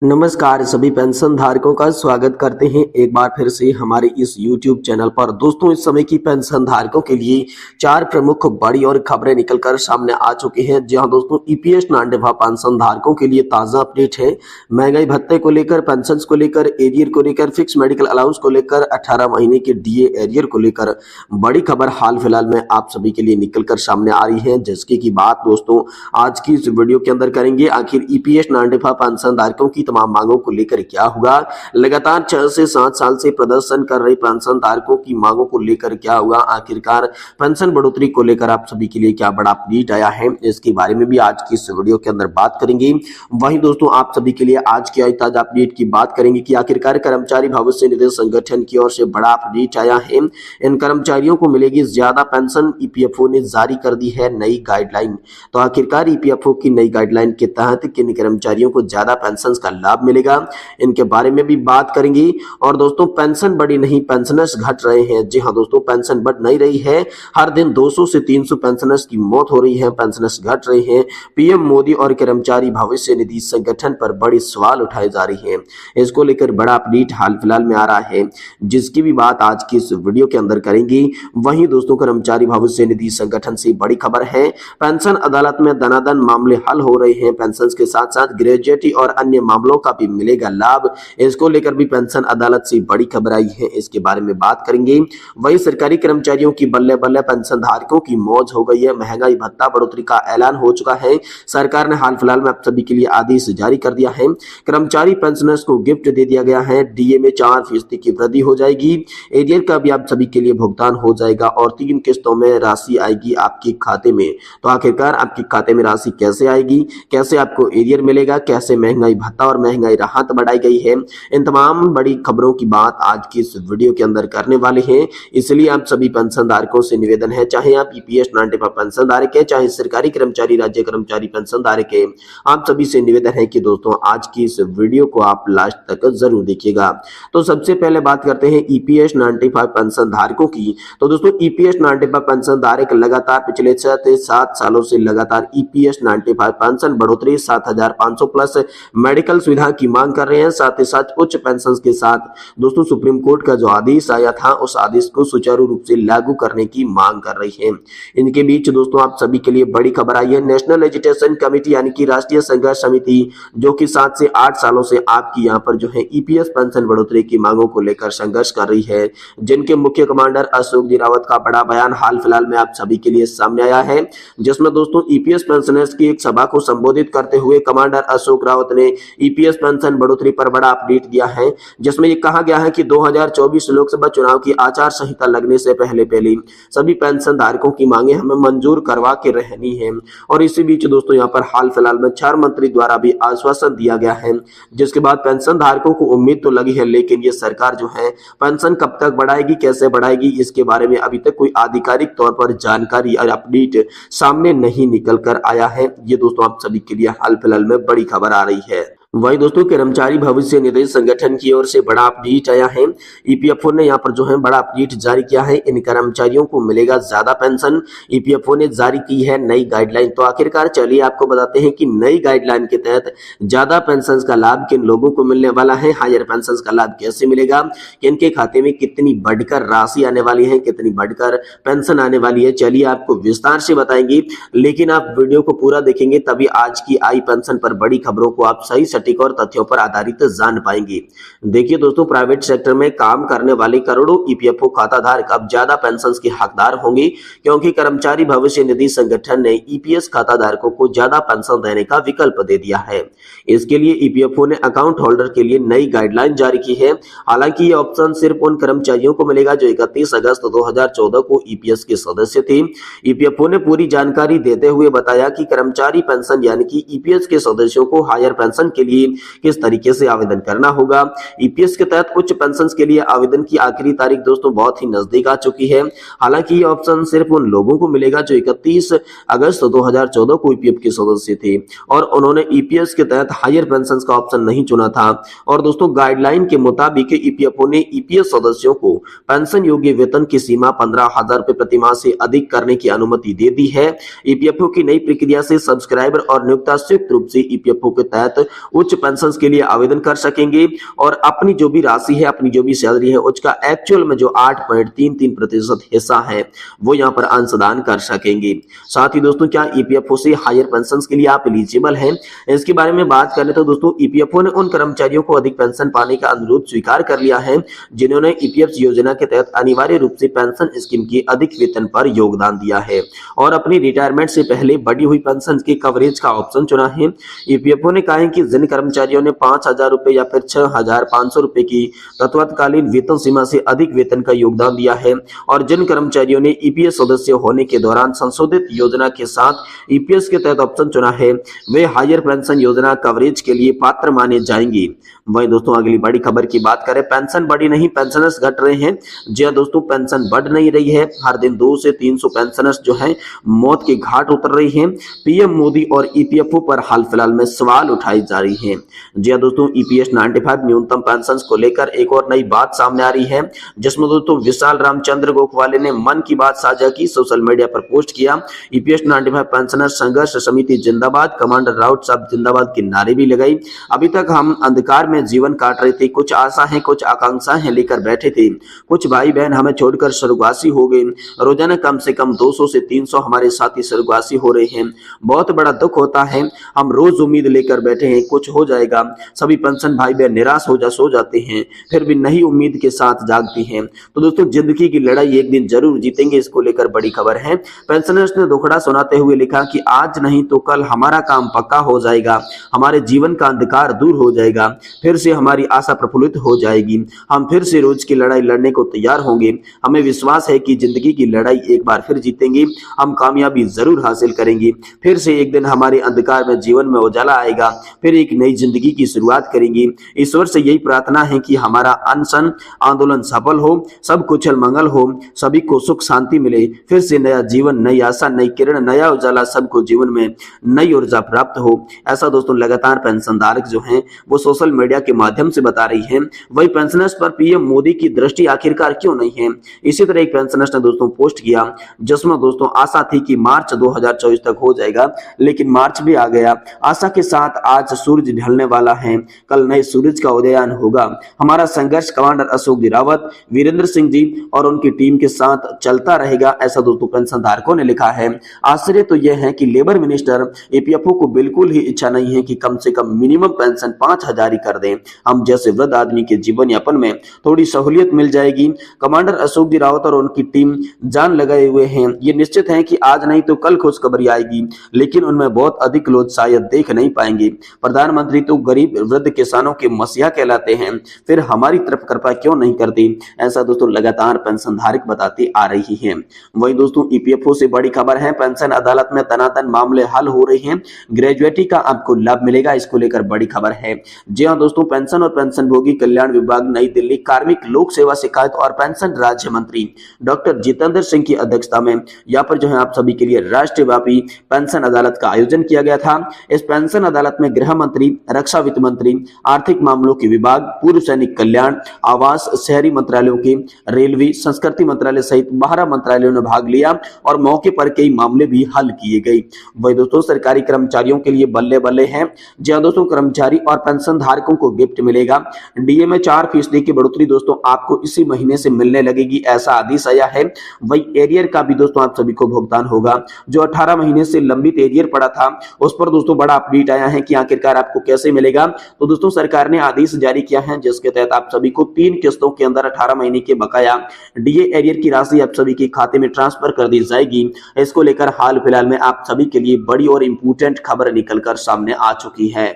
नमस्कार सभी पेंशन धारकों का स्वागत करते हैं एक बार फिर से हमारे इस YouTube चैनल पर। दोस्तों, इस समय की पेंशन धारकों के लिए चार प्रमुख बड़ी और खबरें निकलकर सामने आ चुकी हैं। जी हां दोस्तों, ईपीएस नॉन डिफा पेंशन धारकों के लिए ताजा अपडेट है। महंगाई भत्ते को लेकर, पेंशन को लेकर, एरियर को लेकर, फिक्स मेडिकल अलाउंस को लेकर, 18 महीने के डीए एरियर को लेकर बड़ी खबर हाल फिलहाल में आप सभी के लिए निकलकर सामने आ रही है, जिसकी की बात दोस्तों आज की इस वीडियो के अंदर करेंगे। आखिर ईपीएस नॉन डिफा पेंशन धारकों की तमाम मांगों को लेकर क्या होगा, लगातार 6 से 7 साल से प्रदर्शन कर रहे पेंशन धारकों की मांगों को लेकर क्या होगा, आखिरकार पेंशन बढ़ोतरी को लेकर आप सभी के लिए क्या बड़ा अपडेट आया है, इसके बारे में भी आज की इस वीडियो के अंदर बात करेंगे। वहीं दोस्तों, आप सभी के लिए आज की ताजा अपडेट की बात करेंगे कि आखिरकार कर्मचारी भविष्य निधि संगठन की ओर से बड़ा अपडेट आया है। इन कर्मचारियों को मिलेगी ज्यादा पेंशन। ईपीएफओ ने जारी कर दी है नई गाइडलाइन। तो आखिरकार ईपीएफओ की नई गाइडलाइन के तहत किन कर्मचारियों को ज्यादा पेंशन का लाभ मिलेगा, इनके बारे में भी बात करेंगे। और दोस्तों, पेंशन बढ़ी नहीं, पेंशनर्स घट रहे हैं। जी हां दोस्तों, पेंशन बढ़ नहीं रही है। हर दिन 200 से 300 पेंशनर्स की मौत हो रही है, पेंशनर्स घट रहे हैं। पीएम मोदी और कर्मचारी भविष्य निधि संगठन पर बड़े सवाल उठाए जा रहे हैं। इसको लेकर बड़ा अपडेट हाल फिलहाल में आ रहा है, जिसकी भी बात आज की इस वीडियो के अंदर करेंगे। वहीं दोस्तों, कर्मचारी भविष्य निधि संगठन से बड़ी खबर है। पेंशन अदालत में दनादन मामले हल हो रहे हैं। पेंशन के साथ साथ ग्रेजुएटी और अन्य मामलों का भी मिलेगा लाभ। इसको लेकर भी पेंशन अदालत से बड़ी खबर आई है, इसके बारे में बात करेंगे। वही सरकारी कर्मचारियों की बल्ले बल्ले पेंशन धारकों की मौज हो गई है। महंगाई भत्ता बढ़ोतरी का ऐलान हो चुका है। सरकार ने हाल फिलहाल में आप सभी के लिए आदेश जारी कर दिया है। कर्मचारी पेंशनर्स को गिफ्ट दे दिया गया है। डीए में 4% की वृद्धि हो जाएगी। एरियर का भी आप सभी के लिए भुगतान हो जाएगा और 3 किस्तों में राशि आएगी आपके खाते में। तो आखिरकार आपके खाते में राशि कैसे आएगी, कैसे आपको एरियर मिलेगा, कैसे महंगाई भत्ता और महंगाई राहत बढ़ाई गई है, इन तमाम बड़ी खबरों की बात आज की इस वीडियो के अंदर करने वाले हैं। इसलिए आप सभी पेंशन धारकों से निवेदन है, चाहे आप ईपीएस नॉन डिफा पेंशन धारक है, चाहे सरकारी कर्मचारी, राज्य कर्मचारी पेंशन धारक है, आप सभी से निवेदन है कि दोस्तों आज की इस वीडियो को आप लास्ट तक जरूर देखिएगा। तो सबसे पहले बात करते हैं ईपीएस नॉन डिफा पेंशन धारकों की। तो दोस्तों, ईपीएस नॉन डिफा पेंशन धारक लगातार पिछले 6 से 7 सालों से लगातार ईपीएस नॉन डिफा पेंशन बढ़ोतरी 7500 प्लस मेडिकल सुविधा की मांग कर रहे हैं। साथ ही साथ उच्च पेंशन के साथ दोस्तों सुप्रीम कोर्ट का जो आदेश आया था, उस आदेश को सुचारू रूप से लागू करने की मांग कर रही है। इनके बीच दोस्तों आप सभी के लिए बड़ी खबर आई है। नेशनल एजुकेशन कमेटी यानी कि राष्ट्रीय संघर्ष समिति, जो कि 7 से 8 सालों से आपकी यहाँ पर जो है ईपीएस पेंशन बढ़ोतरी की मांगों को लेकर संघर्ष कर रही है, जिनके मुख्य कमांडर अशोक रावत का बड़ा बयान हाल फिलहाल में आप सभी के लिए सामने आया है, जिसमें दोस्तों ईपीएस पेंशनर्स की एक सभा को संबोधित करते हुए कमांडर अशोक रावत ने ईपीएस पेंशन बढ़ोतरी पर बड़ा अपडेट दिया है, जिसमें ये कहा गया है कि 2024 लोकसभा चुनाव की आचार संहिता लगने से पहले सभी पेंशन धारकों की मांगे हमें मंजूर करवा के रहनी है। और इसी बीच दोस्तों यहाँ पर हाल फिलहाल में 4 मंत्री द्वारा भी आश्वासन दिया गया है, जिसके बाद पेंशन धारकों को उम्मीद तो लगी है, लेकिन ये सरकार जो है पेंशन कब तक बढ़ाएगी, कैसे बढ़ाएगी, इसके बारे में अभी तक कोई आधिकारिक तौर पर जानकारी और अपडेट सामने नहीं निकल कर आया है। ये दोस्तों आप सभी के लिए हाल फिलहाल में बड़ी खबर आ रही है। वही दोस्तों, कर्मचारी भविष्य निधि संगठन की ओर से बड़ा अपडेट आया है। ईपीएफओ ने यहाँ पर जो है बड़ा अपडेट जारी किया है। इन कर्मचारियों को मिलेगा ज्यादा पेंशन। ईपीएफओ ने जारी की है नई गाइडलाइन। तो आखिरकार चलिए आपको बताते हैं कि नई गाइडलाइन के तहत ज्यादा पेंशन का लाभ किन लोगों को मिलने वाला है, हायर पेंशन का लाभ कैसे मिलेगा, किनके खाते में कितनी बढ़कर राशि आने वाली है, कितनी बढ़कर पेंशन आने वाली है, चलिए आपको विस्तार से बताएंगे। लेकिन आप वीडियो को पूरा देखेंगे तभी आज की आई पेंशन पर बड़ी खबरों को आप सही सटीक और तथ्यों पर आधारित जान पाएंगे। देखिए दोस्तों, प्राइवेट सेक्टर में काम करने वाले करोड़ों ईपीएफओ खाता धारक अब ज्यादा पेंशन के हकदार होंगे, क्योंकि कर्मचारी भविष्य निधि संगठन ने ईपीएस खाता धारकों को ज्यादा पेंशन देने का विकल्प दे दिया है। इसके लिए ईपीएफओ ने अकाउंट होल्डर के लिए नई गाइडलाइन जारी की है। हालांकि ये ऑप्शन सिर्फ उन कर्मचारियों को मिलेगा जो 31 अगस्त 2014 को ईपीएस के सदस्य थे। ईपीएफओ ने पूरी जानकारी देते हुए बताया कि कर्मचारी पेंशन यानी कि ईपीएस के सदस्यों को हायर पेंशन के लिए किस तरीके से आवेदन करना होगा। ईपीएस के तहत उच्च पेंशन के लिए आवेदन की आखिरी तारीख दोस्तों बहुत ही नजदीक आ चुकी है। हालांकि ये ऑप्शन सिर्फ उन लोगों को मिलेगा जो 31 अगस्त 2014 को ईपीएफ के सदस्य थे और उन्होंने ईपीएस के तहत हायर पेंशन का ऑप्शन नहीं चुना था। और दोस्तों, गाइडलाइन के मुताबिक ईपीएफओ ने ईपीएस सदस्यों को पेंशन योग्य वेतन की सीमा 15,000 रुपए प्रति माह से अधिक करने की अनुमति दे दी है। ईपीएफओ की नई प्रक्रिया से सब्सक्राइबर और नियोक्ता संयुक्त रूप से ईपीएफओ के तहत उच्च पेंशन के लिए आवेदन कर सकेंगे और अपनी जो भी राशि है, अपनी जो भी सैलरी है, उसका एक्चुअल में जो 8.33% हिस्सा है वो यहाँ पर अंशदान कर सकेंगे। साथ ही दोस्तों क्या ईपीएफओ से हायर पेंशन के लिए आप एलिजिबल हैं, इसके बारे में बात करें तो दोस्तों ईपीएफओ ने उन कर्मचारियों को अधिक पेंशन पाने का अनुरोध स्वीकार कर लिया है जिन्होंने ईपीएफ योजना के तहत अनिवार्य रूप से पेंशन स्कीम की अधिक वेतन पर योगदान दिया है और अपनी रिटायरमेंट से पहले बढ़ी हुई पेंशन के कवरेज का ऑप्शन चुना है। ईपीएफओ ने कहा है कि जिन कर्मचारियों ने 5,000 रुपए या फिर 6,500 रुपए की तत्कालीन वेतन सीमा से अधिक वेतन का योगदान दिया है और जिन कर्मचारियों ने ईपीएस सदस्य होने के दौरान संशोधित योजना के साथ ईपीएस के तहत ऑप्शन चुना है, वे हायर पेंशन योजना कवरेज के लिए पात्र माने जाएंगे। वहीं दोस्तों अगली बड़ी खबर की बात करें, पेंशन बढ़ी नहीं, पेंशनर्स घट रहे हैं। जी हां दोस्तों, पेंशन बढ़ नहीं रही है। हर दिन 200 से 300 पेंशनर्स जो हैं मौत के घाट उतर रही हैं। पीएम मोदी और ईपीएफओ पर हाल फिलहाल में सवाल उठाई जा रही हैं। जी हां दोस्तों, ईपीएस 95 न्यूनतम पेंशन को लेकर एक और नई बात सामने आ रही है, जिसमें दोस्तों विशाल रामचंद्र गोखवाले ने मन की बात साझा की, सोशल मीडिया पर पोस्ट किया। ईपीएस 95 पेंशनर संघर्ष समिति जिंदाबाद, कमांडर राउत साहब जिंदाबाद के नारे भी लगाई। अभी तक हम अंधकार में जीवन काट रहे थे, कुछ आशा है, कुछ आकांक्षाएं लेकर बैठे थे, कुछ भाई बहन हमें छोड़कर स्वर्गवासी हो गए। रोजाना कम से कम 200 से 300 हमारे साथी स्वर्गवासी हो रहे हैं। बहुत बड़ा दुख होता है। हम रोज उम्मीद लेकर बैठे हैं कुछ हो जाएगा। सभी पेंशन भाई बहन निराश सो जाते हैं, फिर भी नई उम्मीद के साथ जागती हैं। तो दोस्तों जिंदगी की लड़ाई एक दिन जरूर जीतेंगे, इसको लेकर बड़ी खबर है। पेंशनर्स ने दुखड़ा सुनाते हुए लिखा कि आज नहीं तो कल हमारा काम पक्का हो जाएगा, हमारे जीवन का अंधकार दूर हो जाएगा, फिर से हमारी आशा प्रफुल्लित हो जाएगी, हम फिर से रोज की लड़ाई लड़ने को तैयार होंगे। हमें विश्वास है कि जिंदगी की लड़ाई एक बार फिर जीतेंगे, हम कामयाबी जरूर हासिल करेंगे, फिर से एक दिन हमारे अंधकार में जीवन में उजाला आएगा, फिर एक नई जिंदगी की शुरुआत करेंगे। ईश्वर से यही प्रार्थना है कि हमारा अनशन आंदोलन सफल हो, सब कुशल मंगल हो, सभी को सुख शांति मिले, फिर से नया जीवन, नई आशा, नई किरण, नया उजाला, सबको जीवन में नई ऊर्जा प्राप्त हो। ऐसा दोस्तों लगातार पेंशनधारक जो हैं वो सोशल मीडिया के माध्यम से बता रही है। वही पेंशनर्स पर पीएम मोदी की दृष्टि आखिरकार क्यों नहीं है, इसी तरह एक पेंशनर्स ने दोस्तों पोस्ट किया, जिसमें दोस्तों आशा थी कि मार्च 2024 तक हो जाएगा, लेकिन मार्च भी आ गया। आशा के साथ आज सूरज ढलने वाला है, कल नए सूरज का उदयान होगा। हमारा संघर्ष कमांडर अशोक जी रावत, वीरेंद्र सिंह जी और उनकी टीम के साथ चलता रहेगा, ऐसा दोस्तों पेंशनधारकों ने लिखा है। आश्चर्य तो यह है कि लेबर मिनिस्टर ईपीएफओ को बिल्कुल ही इच्छा नहीं है कि कम से कम मिनिमम पेंशन 5,000 ही कर दें। हम जैसे वृद्ध आदमी के जीवन यापन में थोड़ी सहूलियत मिल जाएगी। कमांडर अशोक जी रावत और उनकी टीम जान लगाए हुए हैं। ये निश्चित है कि आज नहीं तो कल खुशखबरी आएगी, लेकिन उनमें बहुत अधिक लोग शायद देख नहीं पाएंगे। प्रधानमंत्री तो गरीब वृद्ध किसानों के मसीहा कहलाते हैं, फिर हमारी तरफ कृपा क्यों नहीं करती, ऐसा दोस्तों लगातार पेंशनधारक बताते आ रही है। वही दोस्तों ईपीएफओ से बड़ी खबर है, पेंशन अदालत में तनातन मामले हल हो रहे हैं, ग्रेजुएटी का आपको लाभ मिलेगा, इसको लेकर बड़ी खबर है। जी हाँ दोस्तों, पेंशन और पेंशनभोगी कल्याण विभाग नई दिल्ली कार्मिक लोक सेवा शिकायत और पेंशन राज्य मंत्री डॉक्टर जितेंद्र सिंह की अध्यक्षता में यहाँ पर जो है आप सभी के लिए राष्ट्रव्यापी पेंशन अदालत का आयोजन किया गया था। इस पेंशन अदालत में गृह मंत्री, रक्षा वित्त मंत्री, आर्थिक मामलों के विभाग, पूर्व सैनिक कल्याण, आवास, शहरी मंत्रालयों के, रेलवे, संस्कृति मंत्रालय सहित 12 मंत्रालयों ने भाग लिया और मौके पर कई मामले भी हल किए गए। वही दोस्तों सरकारी कर्मचारियों के लिए बल्ले बल्ले हैं। जी हाँ दोस्तों, कर्मचारी और पेंशन धारकों को गिफ्ट मिलेगा। डीए में 4% की बढ़ोतरी दोस्तों आपको इसी महीने से मिलने लगेगी, ऐसा आदेश आया है। वही एरियर का भी दोस्तों आप सभी को भुगतान होगा। जो 18 महीने से लंबित एरियर पड़ा था उस पर दोस्तों बड़ा अपडेट आया है कि आखिरकार आपको कैसे मिलेगा। तो दोस्तों सरकार ने आदेश जारी किया है, जिसके तहत आप सभी को 3 किस्तों के अंदर 18 महीने के बकाया डीए एरियर की राशि आप सभी के खाते में ट्रांसफर कर दी जाएगी। इसको लेकर हाल फिलहाल में आप सभी के लिए बड़ी और इंपोर्टेंट खबर निकलकर सामने आ चुकी है।